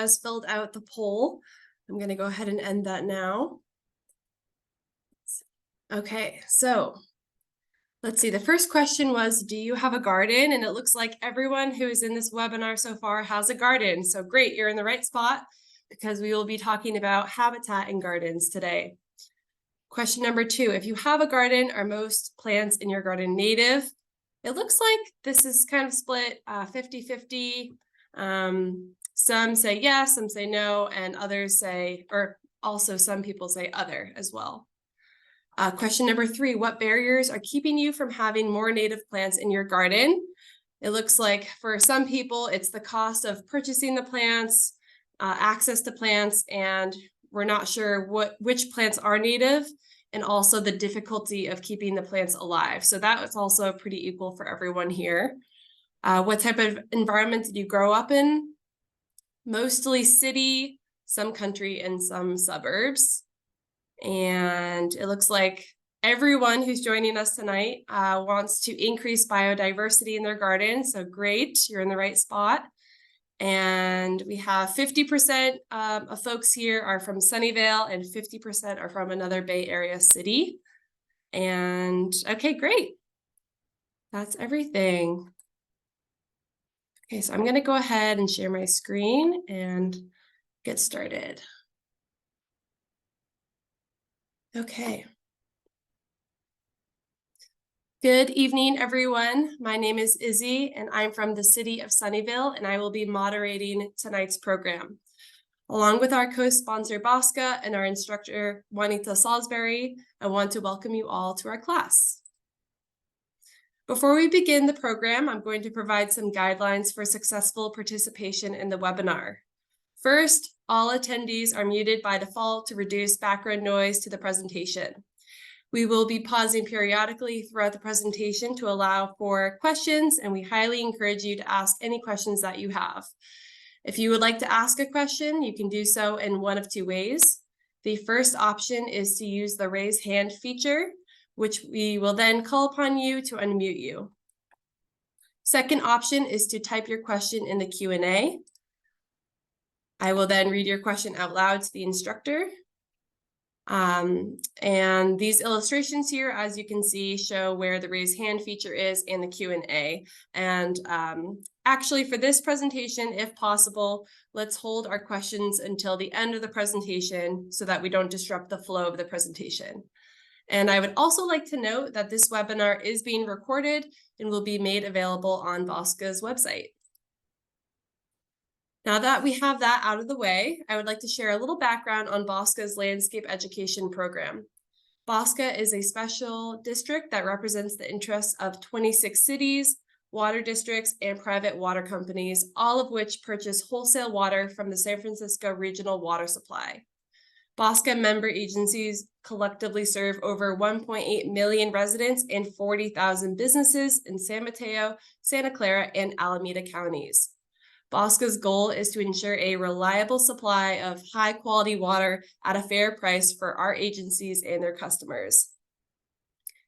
has filled out the poll. I'm going to go ahead and end that now. Okay, so let's see. The first question was, do you have a garden? And it looks like everyone who is in this webinar so far has a garden. So great, you're in the right spot because we will be talking about habitat and gardens today. Question number 2, if you have a garden, are most plants in your garden native? It looks like this is kind of split 50-50. Some say yes, some say no, and others say, or also some people say other as well. Question number 3, what barriers are keeping you from having more native plants in your garden? It looks like for some people, it's the cost of purchasing the plants, access to plants, and we're not sure which plants are native, and also the difficulty of keeping the plants alive. So that is also pretty equal for everyone here. What type of environment did you grow up in? Mostly city, some country, and some suburbs. And it looks like everyone who's joining us tonight wants to increase biodiversity in their garden. So great, you're in the right spot. And we have 50% of folks here are from Sunnyvale and 50% are from another Bay Area city. And okay, great. That's everything. Okay, so I'm going to go ahead and share my screen and get started. Okay. Good evening, everyone. My name is Izzy, and I'm from the city of Sunnyvale, and I will be moderating tonight's program. Along with our co-sponsor, Bosca, and our instructor, Juanita Salisbury, I want to welcome you all to our class. Before we begin the program, I'm going to provide some guidelines for successful participation in the webinar. First, all attendees are muted by default to reduce background noise to the presentation. We will be pausing periodically throughout the presentation to allow for questions, and we highly encourage you to ask any questions that you have. If you would like to ask a question, you can do so in one of 2 ways. The first option is to use the raise hand feature, which we will then call upon you to unmute you. Second option is to type your question in the Q&A. I will then read your question out loud to the instructor. And these illustrations here, as you can see, show where the raise hand feature is in the Q&A. And actually for this presentation, if possible, let's hold our questions until the end of the presentation so that we don't disrupt the flow of the presentation. And I would also like to note that this webinar is being recorded and will be made available on Bosca's website. Now that we have that out of the way, I would like to share a little background on Bosca's landscape education program. Bosca is a special district that represents the interests of 26 cities, water districts, and private water companies, all of which purchase wholesale water from the San Francisco Regional Water Supply. Bosca member agencies collectively serve over 1.8 million residents and 40,000 businesses in San Mateo, Santa Clara, and Alameda counties. Bosca's goal is to ensure a reliable supply of high-quality water at a fair price for our agencies and their customers.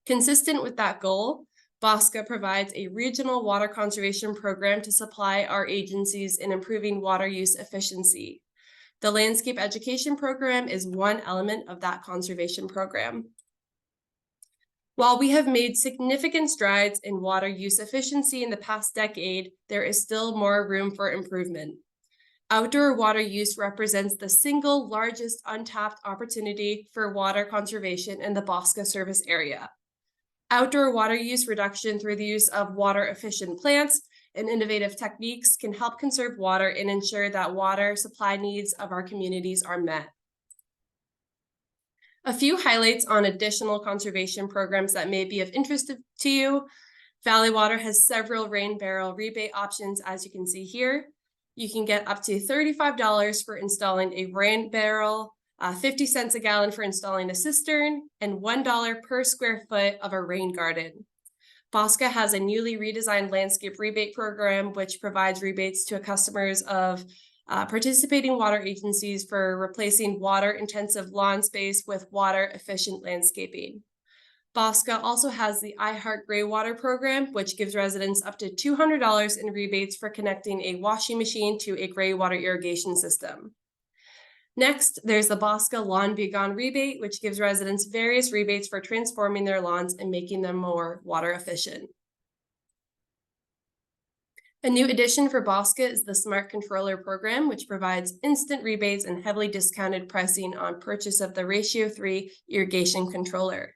Consistent with that goal, Bosca provides a regional water conservation program to supply our agencies in improving water use efficiency. The landscape education program is one element of that conservation program. While we have made significant strides in water use efficiency in the past decade, there is still more room for improvement. Outdoor water use represents the single largest untapped opportunity for water conservation in the Bosca service area. Outdoor water use reduction through the use of water-efficient plants and innovative techniques can help conserve water and ensure that water supply needs of our communities are met. A few highlights on additional conservation programs that may be of interest to you. Valley Water has several rain barrel rebate options, as you can see here. You can get up to $35 for installing a rain barrel, 50 cents a gallon for installing a cistern, and $1 per square foot of a rain garden. Bosca has a newly redesigned landscape rebate program, which provides rebates to customers of participating water agencies for replacing water-intensive lawn space with water-efficient landscaping. Bosca also has the I Heart Gray Water program, which gives residents up to $200 in rebates for connecting a washing machine to a gray water irrigation system. Next, there's the Bosca Lawn Be Gone rebate, which gives residents various rebates for transforming their lawns and making them more water efficient. A new addition for Bosca is the Smart Controller program, which provides instant rebates and heavily discounted pricing on purchase of the Ratio 3 irrigation controller.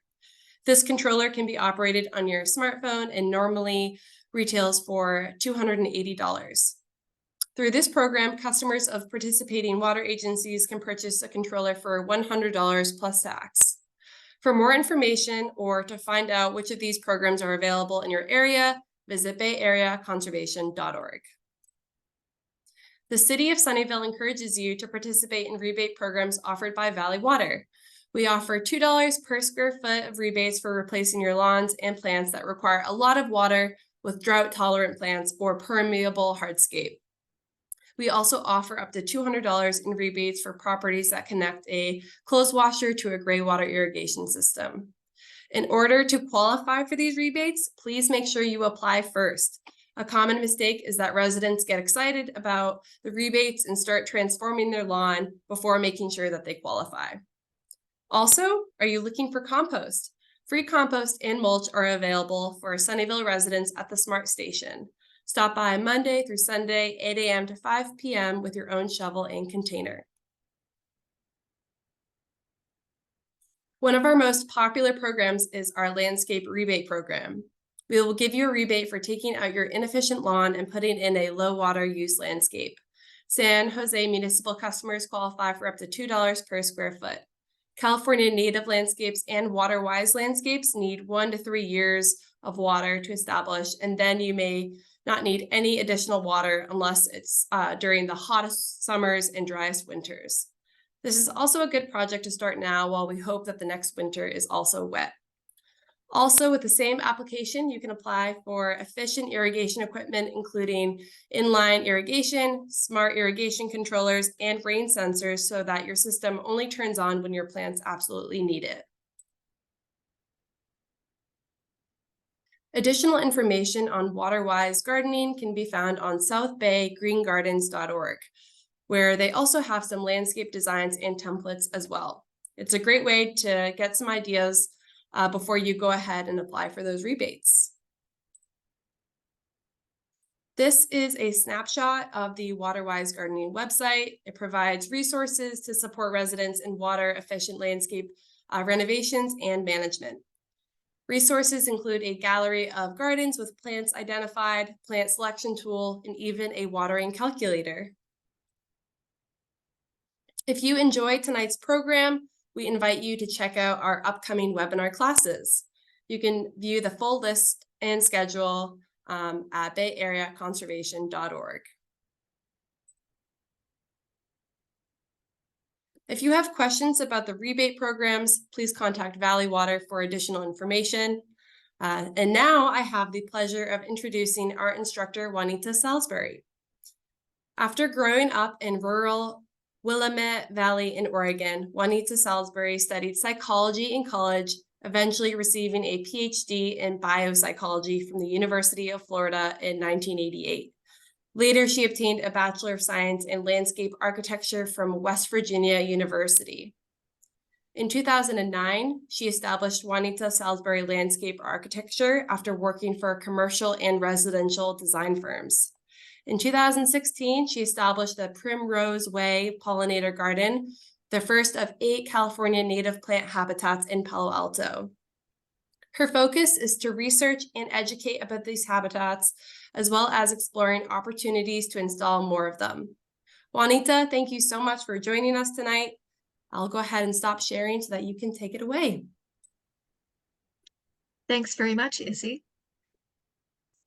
This controller can be operated on your smartphone and normally retails for $280. Through this program, customers of participating water agencies can purchase a controller for $100 plus tax. For more information or to find out which of these programs are available in your area, visit bayareaconservation.org. The City of Sunnyvale encourages you to participate in rebate programs offered by Valley Water. We offer $2 per square foot of rebates for replacing your lawns and plants that require a lot of water with drought-tolerant plants or permeable hardscape. We also offer up to $200 in rebates for properties that connect a clothes washer to a gray water irrigation system. In order to qualify for these rebates, please make sure you apply first. A common mistake is that residents get excited about the rebates and start transforming their lawn before making sure that they qualify. Also, are you looking for compost? Free compost and mulch are available for Sunnyvale residents at the Smart Station. Stop by Monday through Sunday, 8 a.m. to 5 p.m. with your own shovel and container. One of our most popular programs is our landscape rebate program. We will give you a rebate for taking out your inefficient lawn and putting in a low water use landscape. San Jose municipal customers qualify for up to $2 per square foot. California native landscapes and water-wise landscapes need 1 to 3 years of water to establish, and then you may not need any additional water unless it's during the hottest summers and driest winters. This is also a good project to start now while we hope that the next winter is also wet. Also, with the same application, you can apply for efficient irrigation equipment, including inline irrigation, smart irrigation controllers, and rain sensors so that your system only turns on when your plants absolutely need it. Additional information on water-wise gardening can be found on southbaygreengardens.org, where they also have some landscape designs and templates as well. It's a great way to get some ideas before you go ahead and apply for those rebates. This is a snapshot of the WaterWise Gardening website. It provides resources to support residents in water-efficient landscape renovations and management. Resources include a gallery of gardens with plants identified, plant selection tool, and even a watering calculator. If you enjoyed tonight's program, we invite you to check out our upcoming webinar classes. You can view the full list and schedule at bayareaconservation.org. If you have questions about the rebate programs, please contact Valley Water for additional information. And now I have the pleasure of introducing our instructor, Juanita Salisbury. After growing up in rural Willamette Valley in Oregon, Juanita Salisbury studied psychology in college, eventually receiving a PhD in biopsychology from the University of Florida in 1988. Later, she obtained a Bachelor of Science in Landscape Architecture from West Virginia University. In 2009, she established Juanita Salisbury Landscape Architecture after working for commercial and residential design firms. In 2016, she established the Primrose Way Pollinator Garden, the first of 8 California native plant habitats in Palo Alto. Her focus is to research and educate about these habitats, as well as exploring opportunities to install more of them. Juanita, thank you so much for joining us tonight. I'll go ahead and stop sharing so that you can take it away. Thanks very much, Izzy.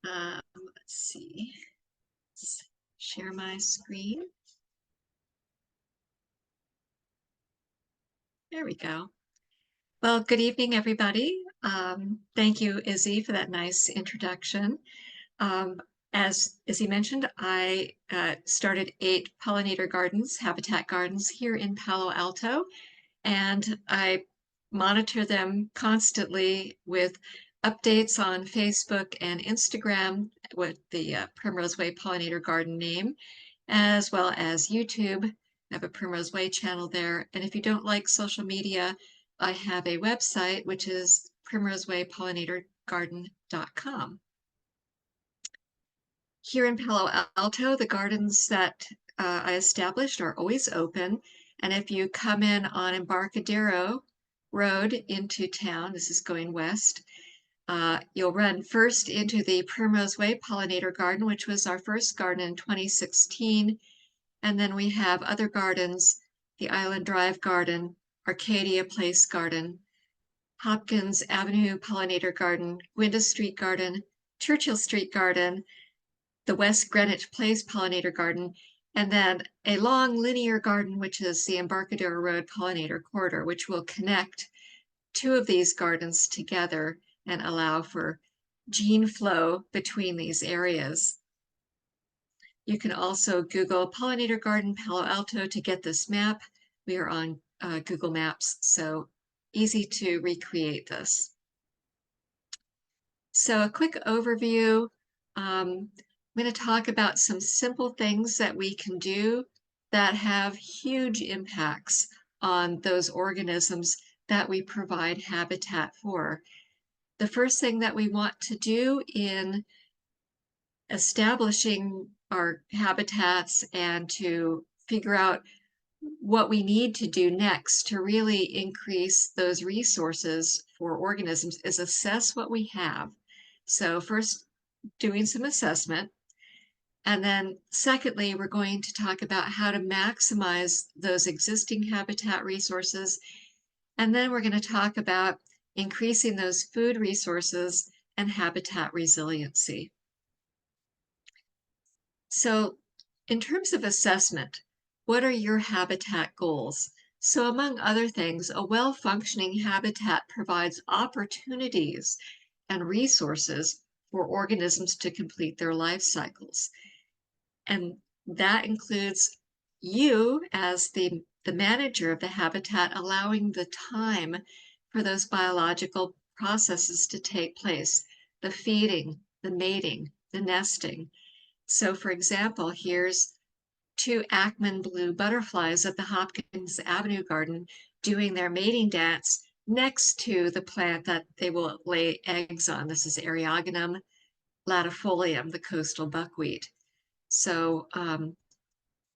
Let's see. Let's share my screen. There we go. Well, good evening, everybody. Thank you, Izzy, for that nice introduction. As Izzy mentioned, I started 8 pollinator gardens, habitat gardens here in Palo Alto, and I monitor them constantly with updates on Facebook and Instagram with the Primrose Way Pollinator Garden name, as well as YouTube. I have a Primrose Way channel there. And if you don't like social media, I have a website, which is primrosewaypollinatorgarden.com. Here in Palo Alto, the gardens that I established are always open. And if you come in on Embarcadero Road into town, this is going west, you'll run first into the Primrose Way Pollinator Garden, which was our first garden in 2016. And then we have other gardens, the Island Drive Garden, Arcadia Place Garden, Hopkins Avenue Pollinator Garden, Gwynda Street Garden, Churchill Street Garden, the West Greenwich Place Pollinator Garden, and then a long linear garden, which is the Embarcadero Road Pollinator Corridor, which will connect two of these gardens together and allow for gene flow between these areas. You can also Google Pollinator Garden Palo Alto to get this map. We are on Google Maps, so easy to recreate this. So a quick overview. I'm going to talk about some simple things that we can do that have huge impacts on those organisms that we provide habitat for. The first thing that we want to do in establishing our habitats and to figure out what we need to do next to really increase those resources for organisms is assess what we have. So first, doing some assessment. And then secondly, we're going to talk about how to maximize those existing habitat resources. And then we're going to talk about increasing those food resources and habitat resiliency. So in terms of assessment, what are your habitat goals? So among other things, a well-functioning habitat provides opportunities and resources for organisms to complete their life cycles. And that includes you as the manager of the habitat, allowing the time for those biological processes to take place, the feeding, the mating, the nesting. So for example, here's two Ackman blue butterflies at the Hopkins Avenue Garden doing their mating dance next to the plant that they will lay eggs on. This is Eriogonum latifolium, the coastal buckwheat. So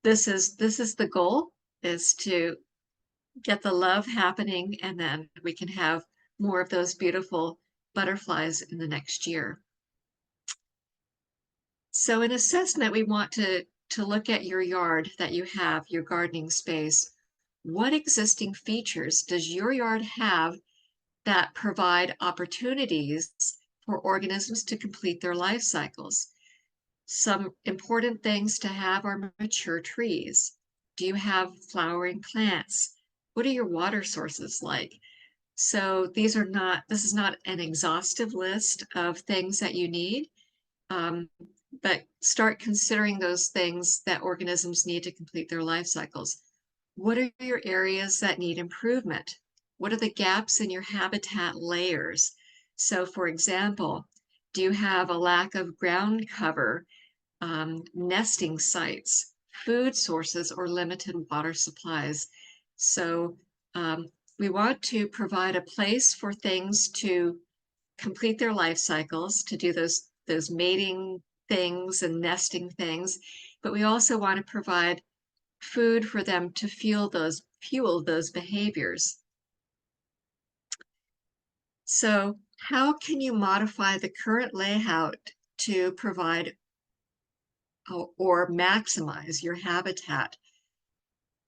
this is the goal, is to get the love happening, and then we can have more of those beautiful butterflies in the next year. So in assessment, we want to look at your yard that you have, your gardening space. What existing features does your yard have that provide opportunities for organisms to complete their life cycles? Some important things to have are mature trees. Do you have flowering plants? What are your water sources like? So this is not an exhaustive list of things that you need, but start considering those things that organisms need to complete their life cycles. What are your areas that need improvement? What are the gaps in your habitat layers? So for example, do you have a lack of ground cover, nesting sites, food sources, or limited water supplies? So we want to provide a place for things to complete their life cycles, to do those mating things and nesting things, but we also want to provide food for them to fuel those behaviors. So how can you modify the current layout to provide or maximize your habitat?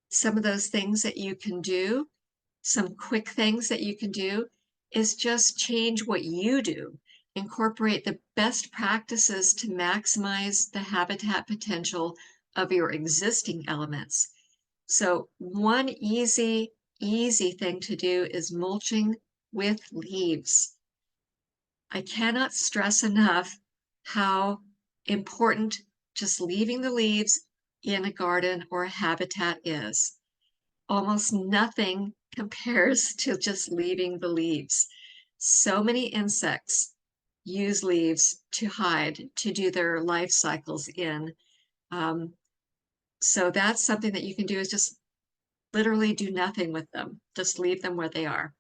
Some of those things that you can do, some quick things that you can do, is just change what you do. Incorporate the best practices to maximize the habitat potential of your existing elements. So one easy thing to do is mulching with leaves. I cannot stress enough how important just leaving the leaves in a garden or a habitat is. almost nothing compares to just leaving the leaves. So many insects use leaves to hide, to do their life cycles in. Um, so that's something that you can do, is just literally do nothing with them. Just leave them where they are.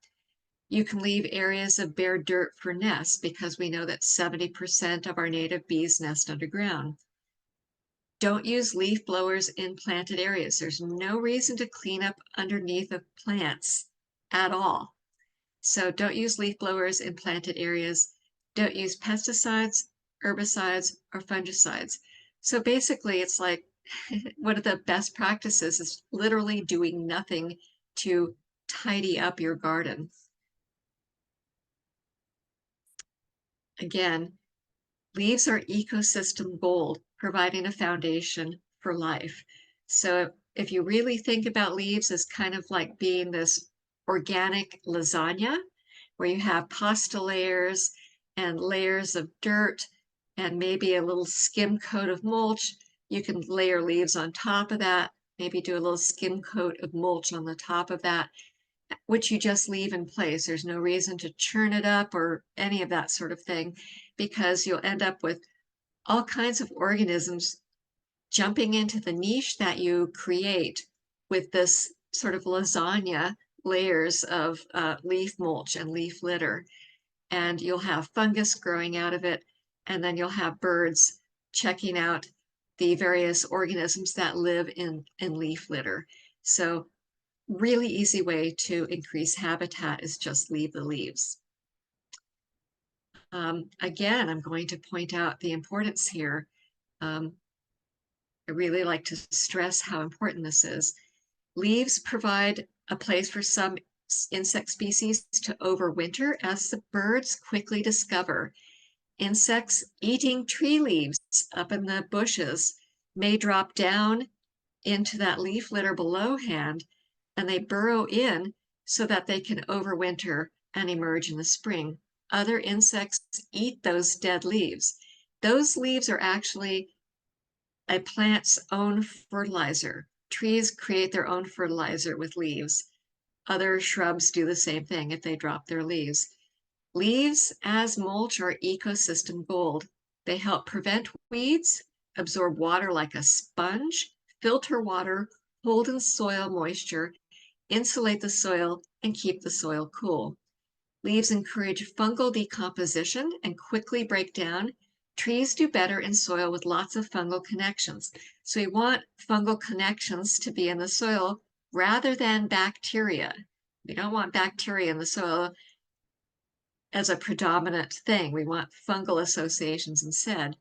You can leave areas of bare dirt for nests, because we know that 70% of our native bees nest underground. Don't use leaf blowers in planted areas. There's no reason to clean up underneath of plants at all. So don't use leaf blowers in planted areas. Don't use pesticides, herbicides, or fungicides. So basically, it's like one of the best practices is literally doing nothing to tidy up your garden. Again, leaves are ecosystem gold, providing a foundation for life. So if you really think about leaves as kind of like being this organic lasagna, where you have pasta layers and layers of dirt and maybe a little skim coat of mulch, you can layer leaves on top of that, maybe do a little skim coat of mulch on the top of that, which you just leave in place. There's no reason to churn it up or any of that sort of thing, because you'll end up with all kinds of organisms jumping into the niche that you create with this sort of lasagna layers of leaf mulch and leaf litter. And you'll have fungus growing out of it, and then you'll have birds checking out the various organisms that live in leaf litter. So really easy way to increase habitat is just leave the leaves. Again, I'm going to point out the importance here. I really like to stress how important this is. Leaves provide a place for some insect species to overwinter, as the birds quickly discover. Insects eating tree leaves up in the bushes may drop down into that leaf litter below hand, and they burrow in so that they can overwinter and emerge in the spring. Other insects eat those dead leaves. Those leaves are actually a plant's own fertilizer. Trees create their own fertilizer with leaves. Other shrubs do the same thing if they drop their leaves. Leaves as mulch are ecosystem gold. They help prevent weeds, absorb water like a sponge, filter water, hold in soil moisture, insulate the soil, and keep the soil cool. Leaves encourage fungal decomposition and quickly break down. Trees do better in soil with lots of fungal connections. So we want fungal connections to be in the soil rather than bacteria. We don't want bacteria in the soil as a predominant thing. We want fungal associations instead.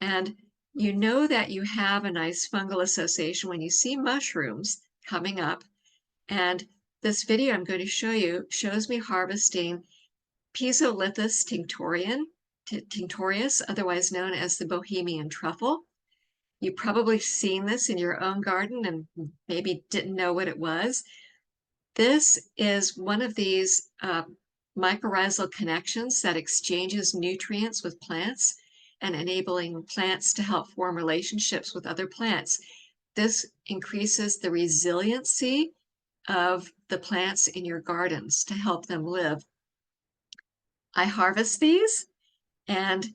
And you know that you have a nice fungal association when you see mushrooms coming up. And this video I'm going to show you shows me harvesting Pisolithus tinctorius, otherwise known as the Bohemian truffle. You've probably seen this in your own garden and maybe didn't know what it was. This is one of these mycorrhizal connections that exchanges nutrients with plants and enabling plants to help form relationships with other plants. This increases the resiliency of the plants in your gardens to help them live. I harvest these and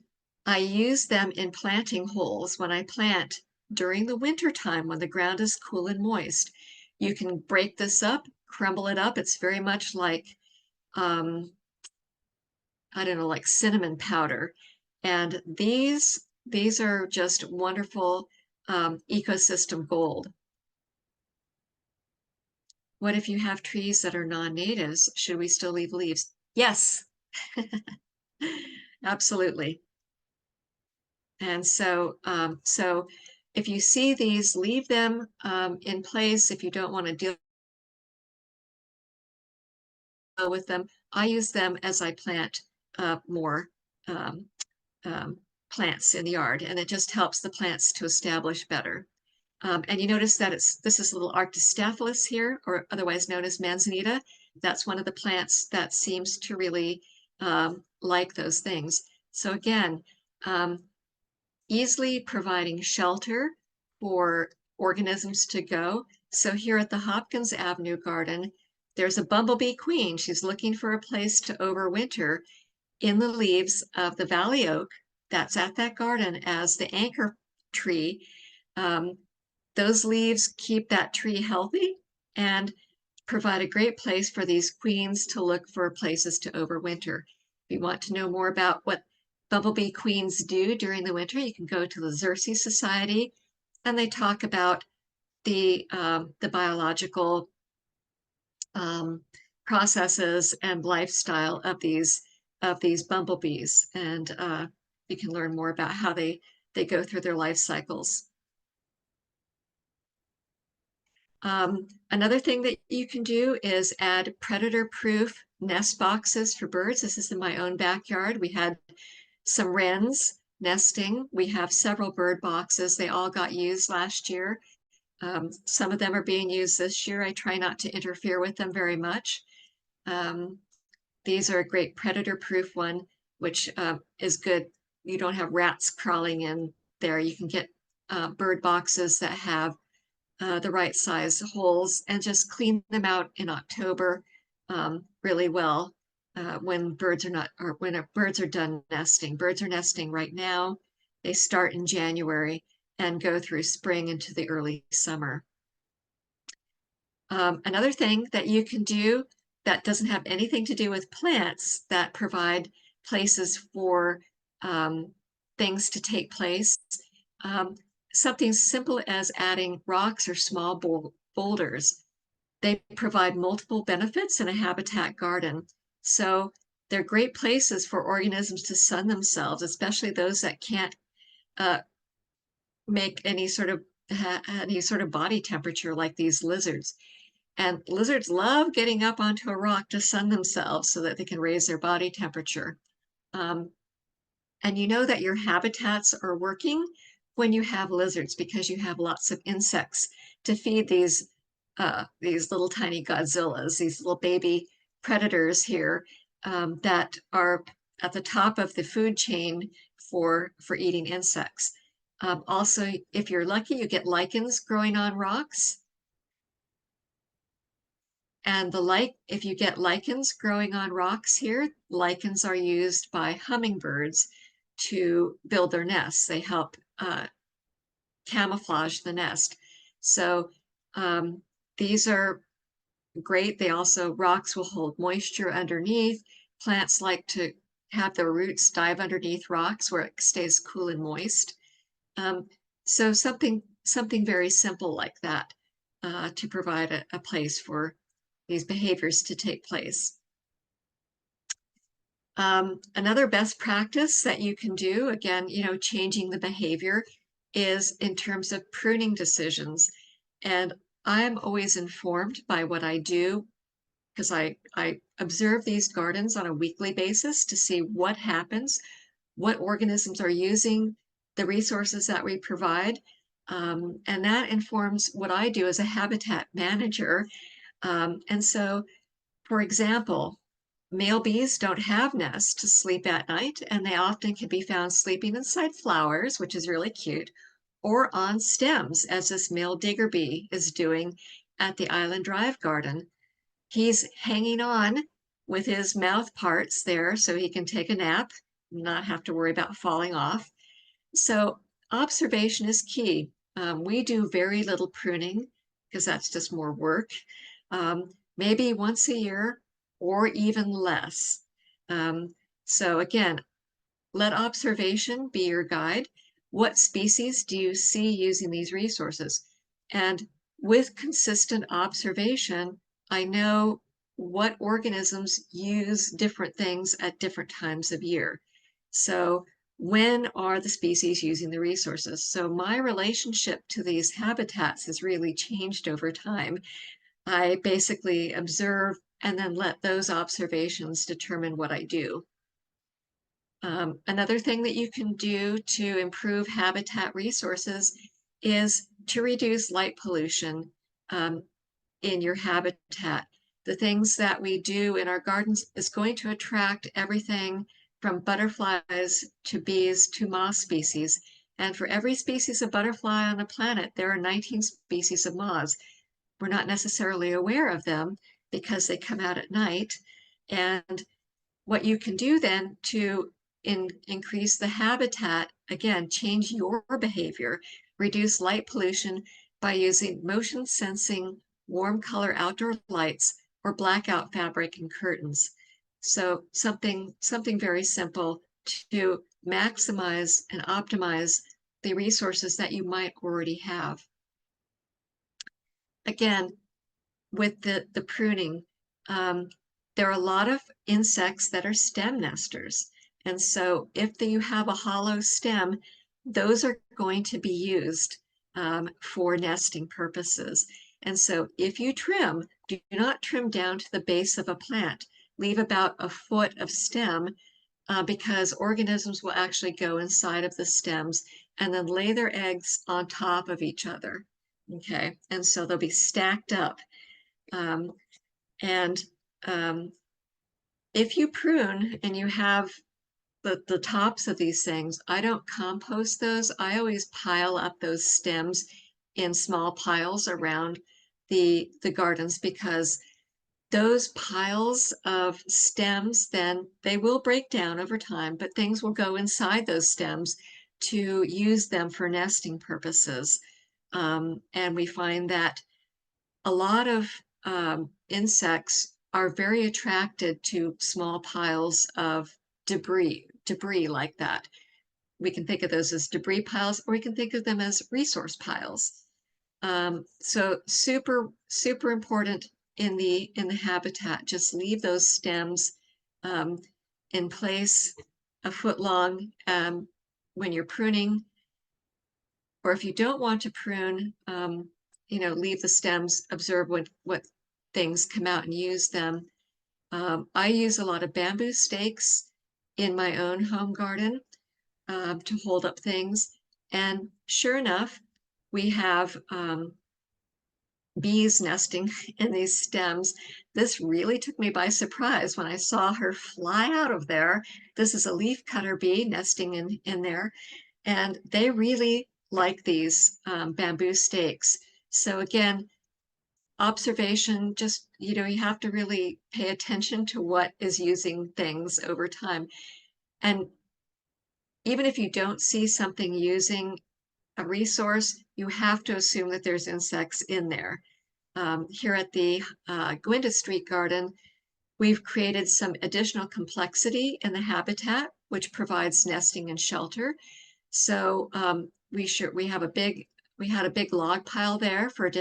I use them in planting holes when I plant during the winter time when the ground is cool and moist. You can break this up, crumble it up. It's very much like I don't know, like cinnamon powder. And these are just wonderful ecosystem gold. What if you have trees that are non-natives? Should we still leave leaves? Yes, absolutely. And so, so if you see these, leave them in place if you don't want to deal with them. I use them as I plant more um, plants in the yard, and it just helps the plants to establish better. And you notice that this is a little Arctostaphylos here, or otherwise known as manzanita. That's one of the plants that seems to really like those things. So again, easily providing shelter for organisms to go. So here at the Hopkins Avenue Garden, there's a bumblebee queen. She's looking for a place to overwinter in the leaves of the valley oak that's at that garden as the anchor tree. Um, those leaves keep that tree healthy and provide a great place for these queens to look for places to overwinter. If you want to know more about what bumblebee queens do during the winter, you can go to the Xerces Society, and they talk about the biological um, processes and lifestyle of these bumblebees, and you can learn more about how they go through their life cycles. Another thing that you can do is add predator-proof nest boxes for birds. This is in my own backyard. We had some wrens nesting. We have several bird boxes. They all got used last year. Some of them are being used this year. I try not to interfere with them very much. These are a great predator-proof one, which is good. You don't have rats crawling in there. You can get bird boxes that have the right size holes and just clean them out in October really well when birds are not, or when birds are done nesting. Birds are nesting right now. They start in January and go through spring into the early summer. Another thing that you can do that doesn't have anything to do with plants that provide places for things to take place, something simple as adding rocks or small boulders. They provide multiple benefits in a habitat garden. So they're great places for organisms to sun themselves, especially those that can't make any sort of body temperature like these lizards. And lizards love getting up onto a rock to sun themselves so that they can raise their body temperature. And you know that your habitats are working when you have lizards because you have lots of insects to feed these little tiny Godzillas, these little baby predators here that are at the top of the food chain for eating insects. Also, if you're lucky, you get lichens growing on rocks. And if you get lichens growing on rocks here, lichens are used by hummingbirds to build their nests. They help camouflage the nest. So these are great. Rocks will hold moisture underneath. Plants like to have their roots dive underneath rocks where it stays cool and moist. So something very simple like that to provide a place for these behaviors to take place. Another best practice that you can do, again, changing the behavior, is in terms of pruning decisions. And I'm always informed by what I do because I observe these gardens on a weekly basis to see what happens, what organisms are using the resources that we provide. And that informs what I do as a habitat manager. And so, for example, male bees don't have nests to sleep at night, and they often can be found sleeping inside flowers, which is really cute, or on stems, as this male digger bee is doing at the Island Drive garden. He's hanging on with his mouth parts there so he can take a nap, not have to worry about falling off. So observation is key. We do very little pruning because that's just more work. Maybe once a year or even less. So again, let observation be your guide. What species do you see using these resources? And with consistent observation, I know what organisms use different things at different times of year. So when are the species using the resources? So my relationship to these habitats has really changed over time. I basically observe and then let those observations determine what I do. Another thing that you can do to improve habitat resources is to reduce light pollution in your habitat. The things that we do in our gardens is going to attract everything from butterflies to bees to moth species. And for every species of butterfly on the planet, there are 19 species of moths. we're not necessarily aware of them because they come out at night. And what you can do then to increase the habitat, again, change your behavior, reduce light pollution by using motion sensing warm color outdoor lights or blackout fabric and curtains. So something very simple to maximize and optimize the resources that you might already have. Again, with the pruning, there are a lot of insects that are stem nesters. And so if you have a hollow stem, those are going to be used for nesting purposes. And so if you trim, do not trim down to the base of a plant. Leave about a foot of stem because organisms will actually go inside of the stems and then lay their eggs on top of each other. Okay, and so they'll be stacked up. And if you prune and you have the tops of these things, I don't compost those. I always pile up those stems in small piles around the gardens because those piles of stems, then they will break down over time, but things will go inside those stems to use them for nesting purposes. And we find that a lot of insects are very attracted to small piles of debris like that. We can think of those as debris piles, or we can think of them as resource piles. So super important in the habitat. Just leave those stems in place a foot long when you're pruning, or if you don't want to prune, leave the stems, observe what things come out and use them. I use a lot of bamboo stakes in my own home garden to hold up things. And sure enough, we have bees nesting in these stems. This really took me by surprise when I saw her fly out of there. This is a leaf cutter bee nesting in there, and they really like these bamboo stakes. So again, observation, just, you have to really pay attention to what is using things over time. And even if you don't see something using a resource, you have to assume that there's insects in there. Here at the Gwynda Street Garden, we've created some additional complexity in the habitat, which provides nesting and shelter. So we had a big log pile there for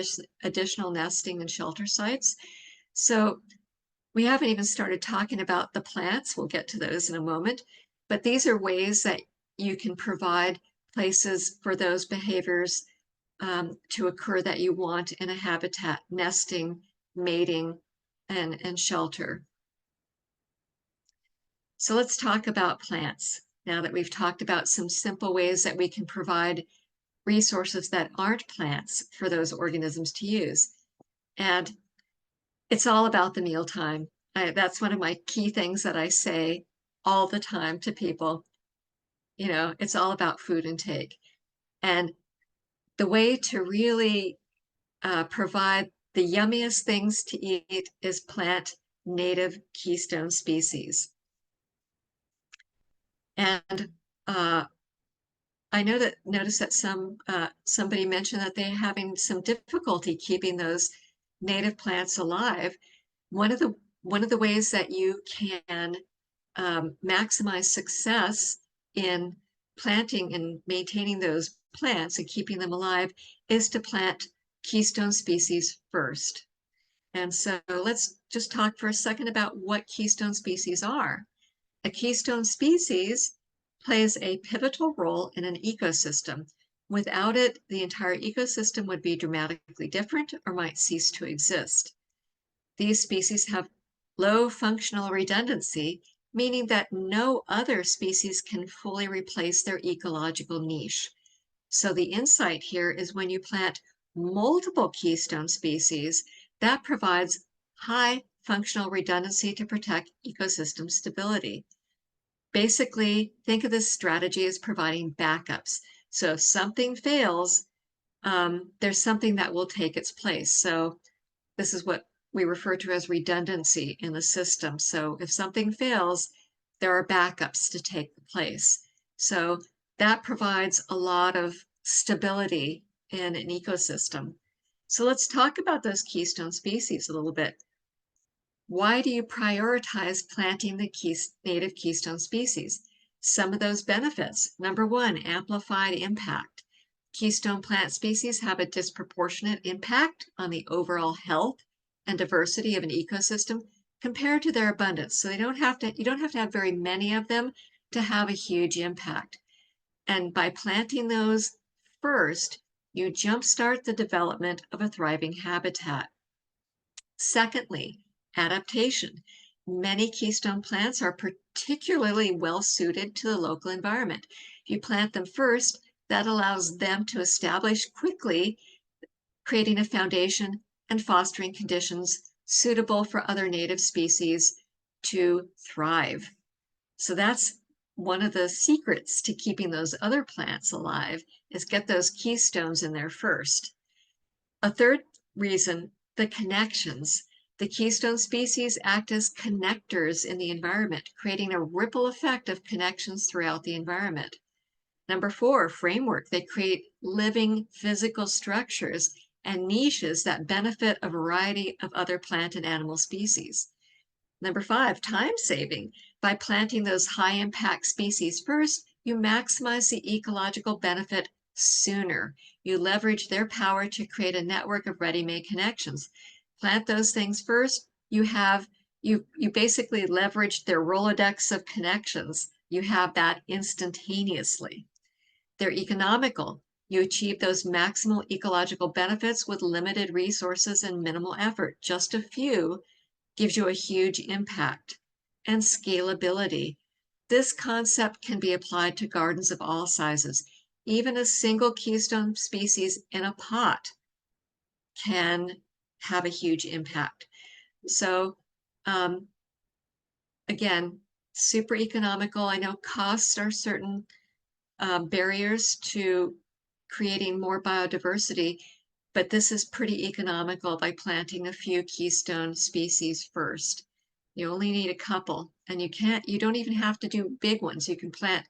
additional nesting and shelter sites. So we haven't even started talking about the plants. We'll get to those in a moment. But these are ways that you can provide places for those behaviors to occur that you want in a habitat: nesting, mating, and shelter. So let's talk about plants. Now that we've talked about some simple ways that we can provide resources that aren't plants for those organisms to use. And it's all about the mealtime. That's one of my key things that I say all the time to people. It's all about food intake. And the way to really provide the yummiest things to eat is plant native keystone species. And I noticed that somebody mentioned that they're having some difficulty keeping those native plants alive. One of the ways that you can maximize success in planting and maintaining those plants and keeping them alive is to plant keystone species first. And so let's just talk for a second about what keystone species are. A keystone species plays a pivotal role in an ecosystem. Without it, the entire ecosystem would be dramatically different or might cease to exist. These species have low functional redundancy, meaning that no other species can fully replace their ecological niche. So the insight here is when you plant multiple keystone species, that provides high functional redundancy to protect ecosystem stability. Basically, think of this strategy as providing backups. So if something fails, there's something that will take its place. So This is what we refer to as redundancy in the system. So if something fails, there are backups to take the place. So that provides a lot of stability in an ecosystem. So let's talk about those keystone species a little bit. Why do you prioritize planting the native keystone species? Some of those benefits. Number one, amplified impact. Keystone plant species have a disproportionate impact on the overall health and diversity of an ecosystem compared to their abundance. So you don't have to have very many of them to have a huge impact. And by planting those first, you jumpstart the development of a thriving habitat. Secondly, adaptation. Many keystone plants are particularly well suited to the local environment. If you plant them first, that allows them to establish quickly, creating a foundation and fostering conditions suitable for other native species to thrive. So that's one of the secrets to keeping those other plants alive, is get those keystones in there first. A third reason, the connections. The keystone species act as connectors in the environment, creating a ripple effect of connections throughout the environment. Number four, framework. They create living physical structures and niches that benefit a variety of other plant and animal species. Number five, time saving. By planting those high impact species first, you maximize the ecological benefit sooner. You leverage their power to create a network of ready-made connections. Plant those things first, you basically leverage their Rolodex of connections. You have that instantaneously. They're economical. You achieve those maximal ecological benefits with limited resources and minimal effort. Just a few gives you a huge impact. And scalability. This concept can be applied to gardens of all sizes. Even a single keystone species in a pot can have a huge impact. So again, super economical. I know costs are certain barriers to creating more biodiversity, but this is pretty economical by planting a few keystone species first. You only need a couple, and you don't even have to do big ones. You can plant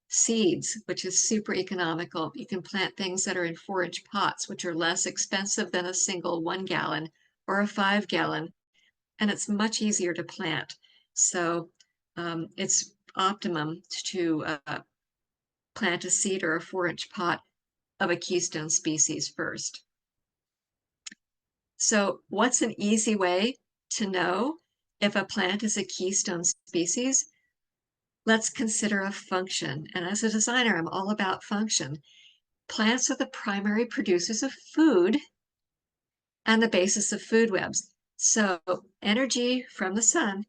seeds, which is super economical. You can plant things that are in 4-inch pots, which are less expensive than a single 1 gallon or a 5 gallon, and it's much easier to plant. So it's optimum to plant a seed or a 4-inch pot of a keystone species first. So what's an easy way to know if a plant is a keystone species? Let's consider a function. And as a designer, I'm all about function. Plants are the primary producers of food and the basis of food webs. So energy from the sun,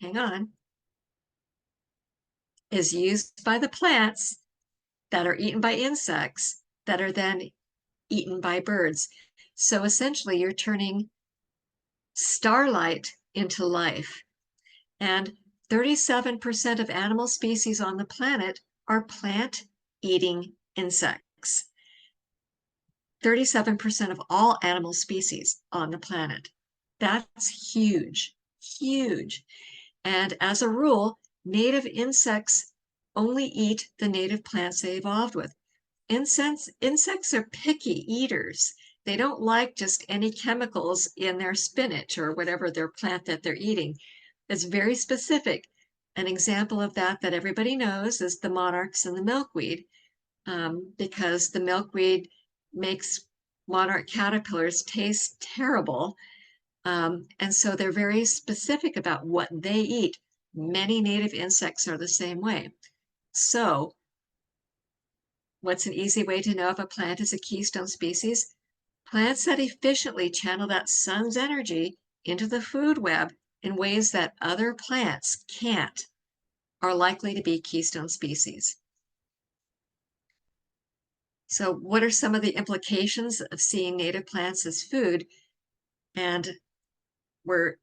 hang on, is used by the plants that are eaten by insects that are then eaten by birds. So essentially, you're turning starlight into life. And 37% of animal species on the planet are plant-eating insects. 37% of all animal species on the planet. That's huge, huge. And as a rule, native insects only eat the native plants they evolved with. Insects are picky eaters. They don't like just any chemicals in their spinach or whatever their plant that they're eating. It's very specific. An example of that everybody knows is the monarchs and the milkweed, because the milkweed makes monarch caterpillars taste terrible. And so they're very specific about what they eat. Many native insects are the same way. So what's an easy way to know if a plant is a keystone species? Plants that efficiently channel that sun's energy into the food web in ways that other plants can't are likely to be keystone species. So what are some of the implications of seeing native plants as food? And we're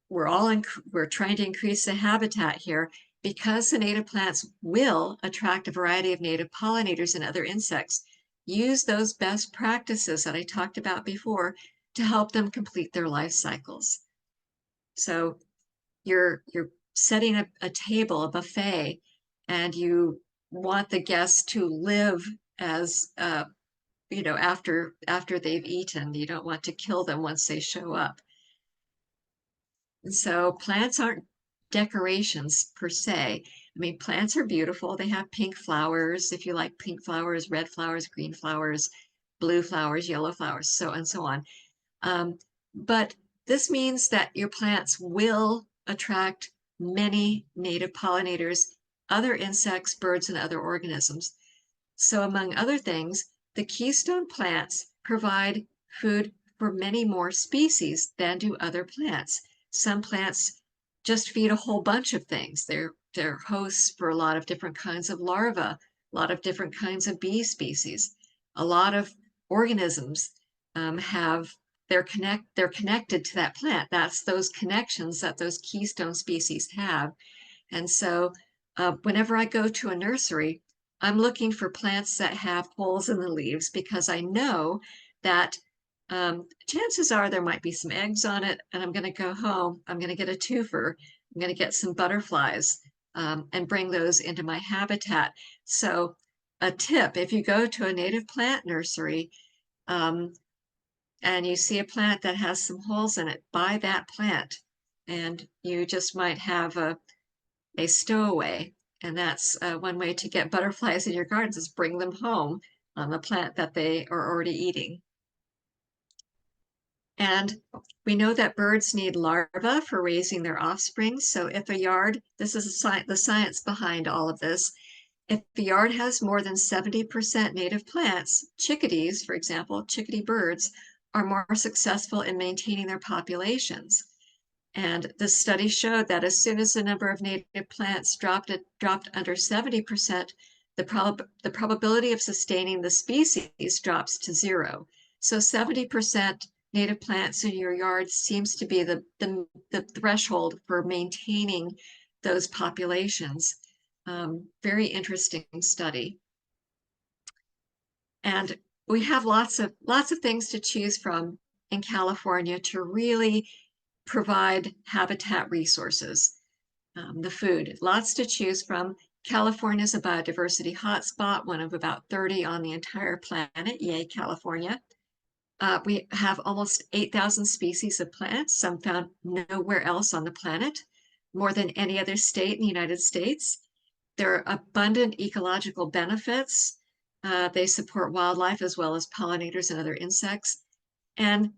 trying to increase the habitat here because the native plants will attract a variety of native pollinators and other insects. Use those best practices that I talked about before to help them complete their life cycles. So you're setting a table, a buffet, and you want the guests to live as after they've eaten. You don't want to kill them once they show up. And so plants aren't decorations per se. I mean, plants are beautiful. They have pink flowers, if you like pink flowers, red flowers, green flowers, blue flowers, yellow flowers, so and so on. But this means that your plants will attract many native pollinators, other insects, birds, and other organisms. So among other things, the keystone plants provide food for many more species than do other plants. Some plants just feed a whole bunch of things. They're hosts for a lot of different kinds of larvae, a lot of different kinds of bee species. A lot of organisms they're connected to that plant. That's those connections that those keystone species have. And so whenever I go to a nursery, I'm looking for plants that have holes in the leaves because I know that chances are there might be some eggs on it, and I'm going to go home. I'm going to get a twofer. I'm going to get some butterflies and bring those into my habitat. So a tip, if you go to a native plant nursery and you see a plant that has some holes in it, buy that plant. And you just might have a stowaway. And that's one way to get butterflies in your gardens is bring them home on the plant that they are already eating. And we know that birds need larvae for raising their offspring. So if a yard, this is the science behind all of this, if the yard has more than 70% native plants, chickadees, for example, chickadee birds, are more successful in maintaining their populations. And the study showed that as soon as the number of native plants dropped under 70%, the probability of sustaining the species drops to 0. So 70% native plants in your yard seems to be the threshold for maintaining those populations. Very interesting study. And we have lots of things to choose from in California to really provide habitat resources. The food, lots to choose from. California is a biodiversity hotspot, one of about 30 on the entire planet. Yay, California. We have almost 8,000 species of plants, some found nowhere else on the planet, more than any other state in the United States. There are abundant ecological benefits. They support wildlife as well as pollinators and other insects. And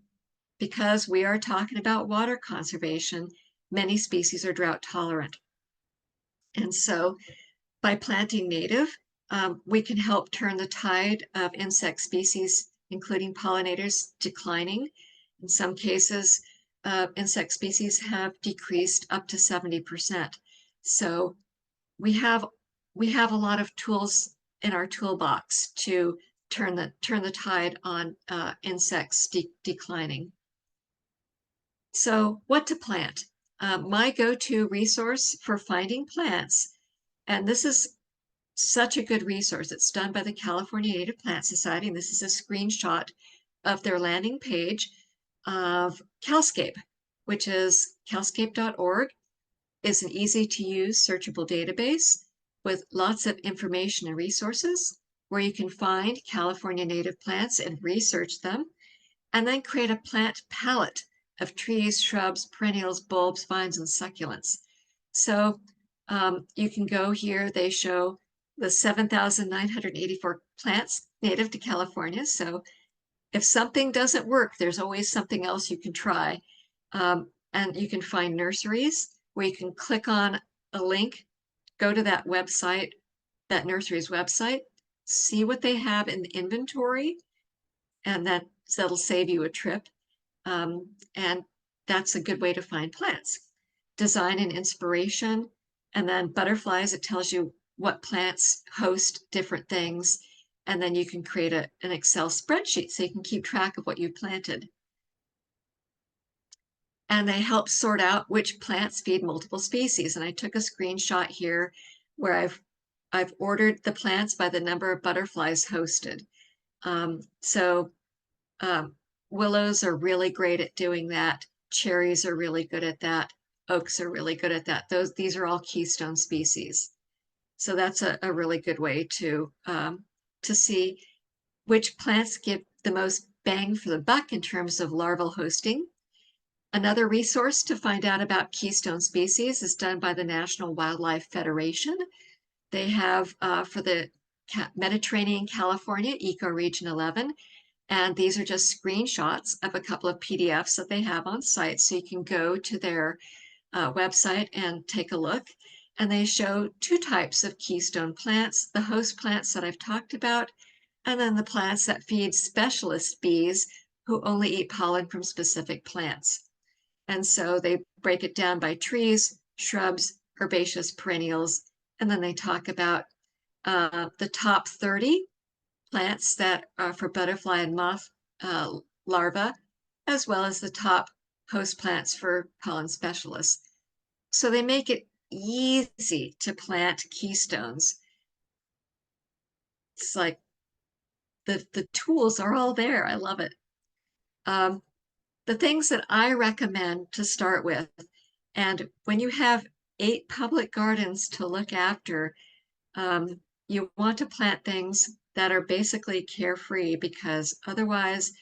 because we are talking about water conservation, many species are drought tolerant. And so by planting native, we can help turn the tide of insect species, including pollinators, declining. In some cases, insect species have decreased up to 70%. So we have a lot of tools in our toolbox to turn the tide on insects declining. So what to plant? My go-to resource for finding plants, and this is such a good resource. It's done by the California Native Plant Society, and this is a screenshot of their landing page of CalScape, which is calscape.org. It's an easy-to-use searchable database with lots of information and resources where you can find California native plants and research them, and then create a plant palette of trees, shrubs, perennials, bulbs, vines, and succulents. So you can go here. They show the 7,984 plants native to California. So if something doesn't work, there's always something else you can try. And you can find nurseries where you can click on a link, go to that website, that nursery's website, see what they have in the inventory, and that'll save you a trip. And that's a good way to find plants. Design and inspiration, and then butterflies, it tells you what plants host different things. And then you can create an Excel spreadsheet so you can keep track of what you planted. And they help sort out which plants feed multiple species. And I took a screenshot here where I've ordered the plants by the number of butterflies hosted. willows are really great at doing that. Cherries are really good at that. Oaks are really good at that. These are all keystone species. So that's a really good way to see which plants give the most bang for the buck in terms of larval hosting. Another resource to find out about keystone species is done by the National Wildlife Federation. They have for the Mediterranean, California, Ecoregion 11, and these are just screenshots of a couple of PDFs that they have on site. So you can go to their website and take a look. And they show two types of keystone plants, the host plants that I've talked about, and then the plants that feed specialist bees who only eat pollen from specific plants. And so they break it down by trees, shrubs, herbaceous perennials, and then they talk about the top 30 plants that are for butterfly and moth larvae, as well as the top host plants for pollen specialists. So they make it easy to plant keystones. It's like the tools are all there. I love it. The things that I recommend to start with, and when you have 8 public gardens to look after, you want to plant things that are basically carefree, because otherwise,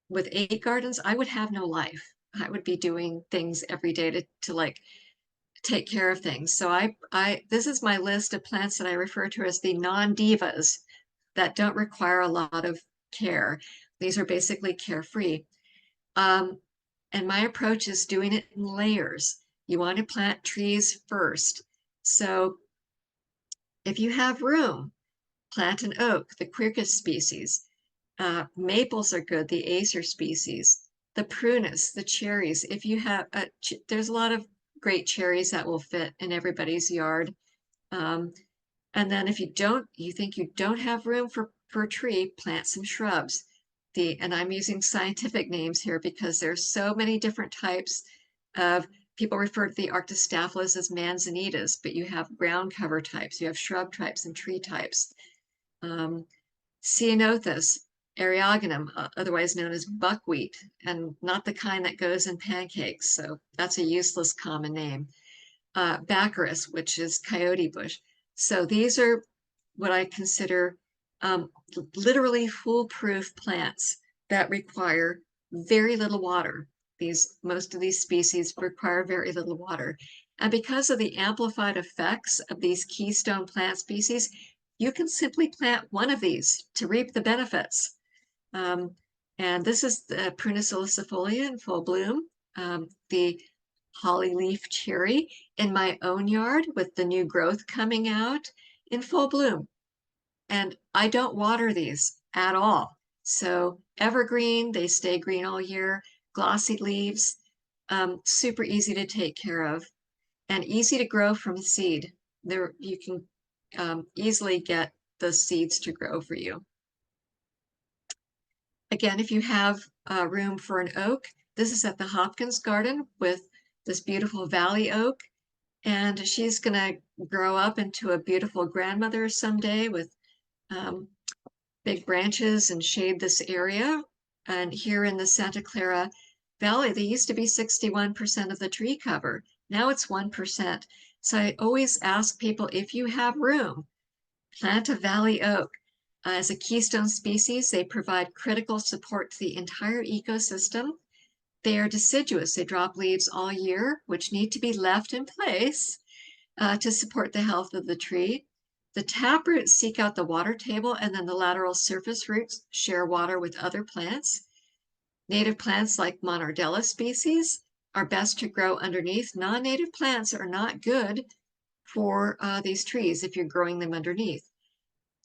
with 8 gardens, I would have no life. I would be doing things every day to like take care of things. So this is my list of plants that I refer to as the non-divas that don't require a lot of care. These are basically carefree. And my approach is doing it in layers. You want to plant trees first. So if you have room, plant an oak, the Quercus species. Maples are good, the Acer species. The prunus, the cherries. If you have, there's a lot of great cherries that will fit in everybody's yard. And then if you think you don't have room for a tree, plant some shrubs. And I'm using scientific names here because there's so many different types of, people refer to the Arctostaphylos as manzanitas, but you have ground cover types, you have shrub types and tree types. Ceanothus, Eriogonum, otherwise known as buckwheat, and not the kind that goes in pancakes, so that's a useless common name. Baccharis, which is coyote bush. So these are what I consider literally foolproof plants that require very little water. Most of these species require very little water. And because of the amplified effects of these keystone plant species, you can simply plant one of these to reap the benefits. And this is the Prunus ilicifolia in full bloom, the holly leaf cherry in my own yard with the new growth coming out in full bloom. And I don't water these at all. So evergreen, they stay green all year, glossy leaves, super easy to take care of and easy to grow from seed. You can easily get the seeds to grow for you. Again, if you have room for an oak, this is at the Hopkins Garden with this beautiful valley oak. And she's going to grow up into a beautiful grandmother someday with big branches and shade this area. And here in the Santa Clara Valley, they used to be 61% of the tree cover. Now it's 1%. So I always ask people, if you have room, plant a valley oak. As a keystone species, they provide critical support to the entire ecosystem. They are deciduous. They drop leaves all year, which need to be left in place to support the health of the tree. The taproots seek out the water table, and then the lateral surface roots share water with other plants. Native plants like Monardella species are best to grow underneath. Non-native plants are not good for these trees if you're growing them underneath.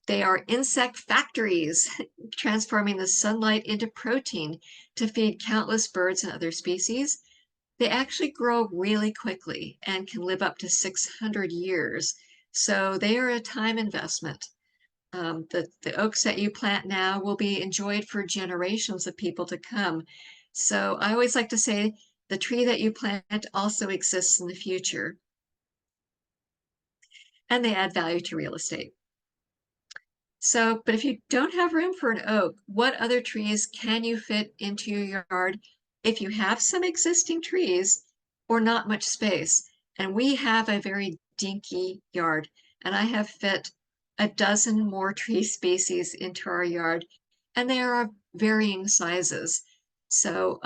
They are insect factories, transforming the sunlight into protein to feed countless birds and other species. They actually grow really quickly and can live up to 600 years. So they are a time investment. The oaks that you plant now will be enjoyed for generations of people to come. So I always like to say the tree that you plant also exists in the future. And they add value to real estate. So, but if you don't have room for an oak, what other trees can you fit into your yard if you have some existing trees or not much space? And we have a very dinky yard, and I have fit a dozen more tree species into our yard, and they are of varying sizes. So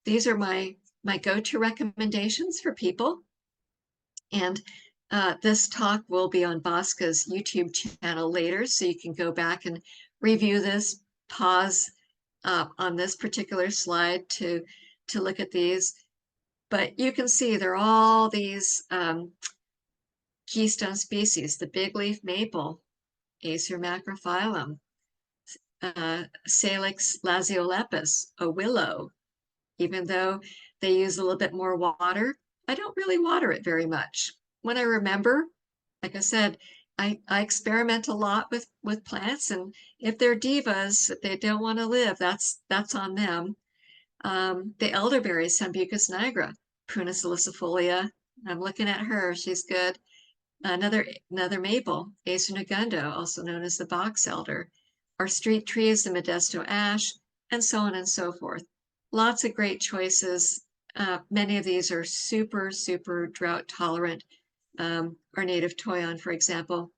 these are my go-to recommendations for people. And this talk will be on Bosca's YouTube channel later, so you can go back and review this, pause on this particular slide to look at these. But you can see there are all these keystone species, the big leaf maple, Acer macrophyllum, Salix laziolepis, a willow. Even though they use a little bit more water, I don't really water it very much. When I remember, like I said, I experiment a lot with plants, and if they're divas, if they don't want to live, that's on them. The elderberry, Sambucus nigra, Pruna salicifolia. I'm looking at her, she's good. Another maple, Acer negundo, also known as the box elder. Our street trees, the Modesto ash, and so on and so forth. Lots of great choices. Many of these are super, super drought tolerant. Our native toyon, for example,